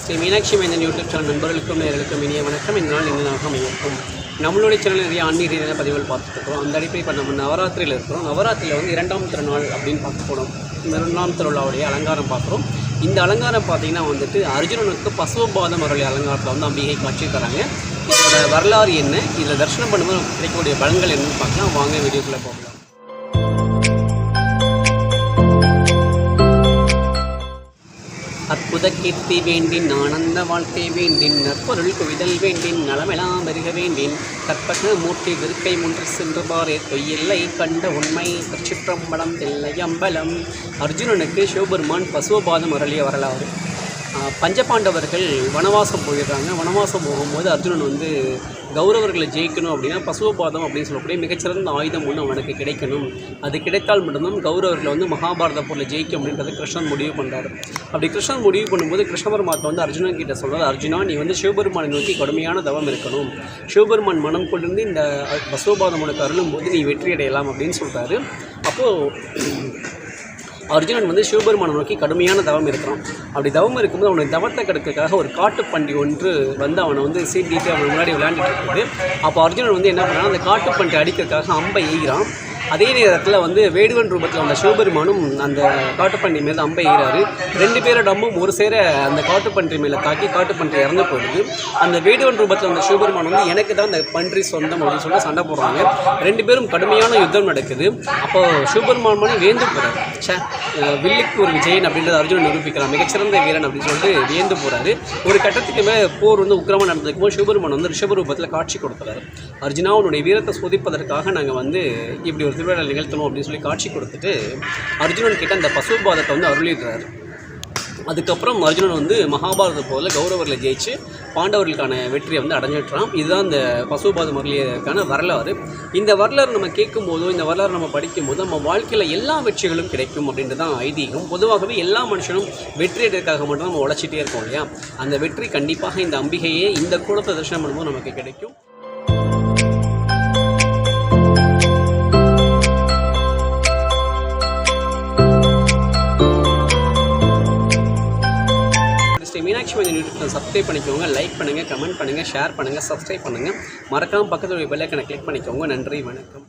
ஸ்ரீ மீனாட்சி மைந்தன் YouTube channel நண்பர்களுக்கும் நேர்களுக்கும் இனிய வணக்கம். இந்த நாள் இன்னதாக அமையிருக்கும். நம்மளுடைய சேனல் நிறைய ஆன்மீக ரீதியான பதிவுகள் பார்த்துருக்கோம். அந்த அடிப்படையில் இப்போ நம்ம நவராத்திரியில் இருக்கிறோம். நவராத்திரியில் வந்து 2ஆம் திருநாள் அப்படின்னு பார்க்க போனோம். இந்த 2ஆம் திருநாளுடைய அலங்காரம் பார்க்குறோம். இந்த அலங்காரம் பார்த்திங்கன்னா வந்துட்டு அர்ஜுனனுக்கு பசுபாதம் அவருடைய அலங்காரத்தில் வந்து அம்பிகை காட்சி தராங்க. இதோட வரலாறு என்ன, இதில் தரிசனம் பண்ணும்போது நமக்கு கிடைக்கக்கூடிய பலன்கள் என்னன்னு பார்க்கலாம். வாங்க வீடியோக்குள்ளே போகலாம். அற்புத கீர்த்தி வேண்டின் ஆனந்த வாழ்க்கை வேண்டின் நற்பொருள் குவிதல் வேண்டின் நலமெலாம் பெருக வேண்டின் கற்பக மூர்த்தி விருக்கை முன்று சென்று பாரே தொய்யில்லை கண்ட உண்மை திருச்சிற்றம்பலம் தில்லை அம்பலம். அர்ஜுனனுக்கு சிவபெருமான் பசுபாதம் அருளிய வரலாறு. பஞ்சபாண்டவர்கள் வனவாசம் போயிடுறாங்க. வனவாசம் போகும்போது அர்ஜுனன் வந்து கௌரவர்களை ஜெயிக்கணும் அப்படின்னா பசுபாதம் அப்படின்னு சொல்லக்கூடிய மிகச்சிறந்த ஆயுதம் ஒன்று அவனுக்கு கிடைக்கணும். அது கிடைத்தால் மட்டும்தான் கௌரவர்களை வந்து மகாபாரத போரில் ஜெயிக்கும் அப்படின்றது கிருஷ்ணன் முடிவு பண்ணுறாரு. அப்படி கிருஷ்ணன் முடிவு பண்ணும்போது கிருஷ்ண பரமாத்மா வந்து அர்ஜுனன் கிட்ட சொல்கிறார், அர்ஜுனா நீ வந்து சிவபெருமானை நோக்கி கடுமையான தவம் இருக்கணும். சிவபெருமான் மனம் கொண்டிருந்து இந்த பசுபாதம் உனக்கு அருளும் போது நீ வெற்றி அடையலாம் அப்படின்னு சொல்கிறாரு. அப்போது அர்ஜுனன் வந்து சிவபெருமானை நோக்கி கடுமையான தவம் இருக்கிறான். அப்படி தவம் இருக்கும்போது அவனுக்கு தவத்தை கெடுக்கிறதுக்காக ஒரு காட்டுப்பன்றி ஒன்று வந்து அவனை வந்து சீண்டிட்டு அவன் முன்னாடி விளையாண்டுட்டு இருக்குது. அப்போ அர்ஜுனன் வந்து என்ன பண்ணான், அந்த காட்டுப்பன்றி அடிக்கிறதுக்காக அம்பை எய்கிறான். அதே நேரத்தில் வந்து வேடுவன் ரூபத்தில் வந்த சிவபெருமானும் அந்த காட்டுப்பன்றி மேலே அம்பை எய்கிறாரு. 2 பேரோட அம்பும் ஒரு சேர அந்த காட்டுப்பன்றி மேலே தாக்கி காட்டுப்பன்றி இறந்து போயிடுது. அந்த வேடுவன் ரூபத்தில் வந்த சிவபெருமான் வந்து எனக்கு தான் அந்த பன்றி சொந்தம் அப்படின்னு சொல்லி சண்டை போடுறாங்க. 2 பேரும் கடுமையான யுத்தம் நடக்குது. அப்போது சிவபெருமானே வேந்து போகிறார். வில்லுக்கு ஒரு விஜயன் அப்படின்றத அர்ஜுனன் நிரூபிக்கிறான், மிகச்சிறந்த வீரன் அப்படின்னு சொல்லிட்டு வியந்து போகிறாரு. ஒரு கட்டத்துக்கு மேலே போர் வந்து உக்கிரமாக நடந்ததுக்கு போது சிவபெருமான் வந்து ரிஷபரூபத்தில் காட்சி கொடுக்குறாரு. அர்ஜுனா உன்னுடைய வீரத்தை சோதிப்பதற்காக நாங்கள் வந்து இப்படி ஒரு திருவிழா நிகழ்த்தணும் அப்படின்னு சொல்லி காட்சி கொடுத்துட்டு அர்ஜுனன் கிட்ட அந்த பசுபாதத்தை வந்து அருளிடுறாரு. அதுக்கப்புறம் அர்ஜுனன் வந்து மகாபாரத போரில் கௌரவர்களை ஜெயிச்சு பாண்டவர்களுக்கான வெற்றியை வந்து அடைஞ்சிட்றான். இதுதான் இந்த பசுபாதம் அருளியதற்கான வரலாறு. இந்த வரலாறு நம்ம கேட்கும் போதோ இந்த வரலாறு நம்ம படிக்கும் போது நம்ம வாழ்க்கையில் எல்லா வெற்றிகளும் கிடைக்கும் அப்படின்றது தான் ஐதீகம். பொதுவாகவே எல்லா மனுஷனும் வெற்றி அடைவதற்காக மட்டும் நம்ம உழைச்சிட்டே இருக்கோம் இல்லையா, அந்த வெற்றி கண்டிப்பாக இந்த அம்பிகையே இந்த கூடத்தை தரிசனம் பண்ணும்போது நமக்கு கிடைக்கும். மீனாட்சி மைந்தன் யூடியூப் சப்ஸ்கிரைப் பண்ணிக்கோங்க, லைக் பண்ணுங்கள், கமெண்ட் பண்ணுங்கள், ஷேர் பண்ணுங்கள், சப்ஸ்கிரைப் பண்ணுங்கள். மறக்காமல் பக்கத்தில் பெல் ஐகானை கிளிக் பண்ணிக்கோங்க. நன்றி, வணக்கம்.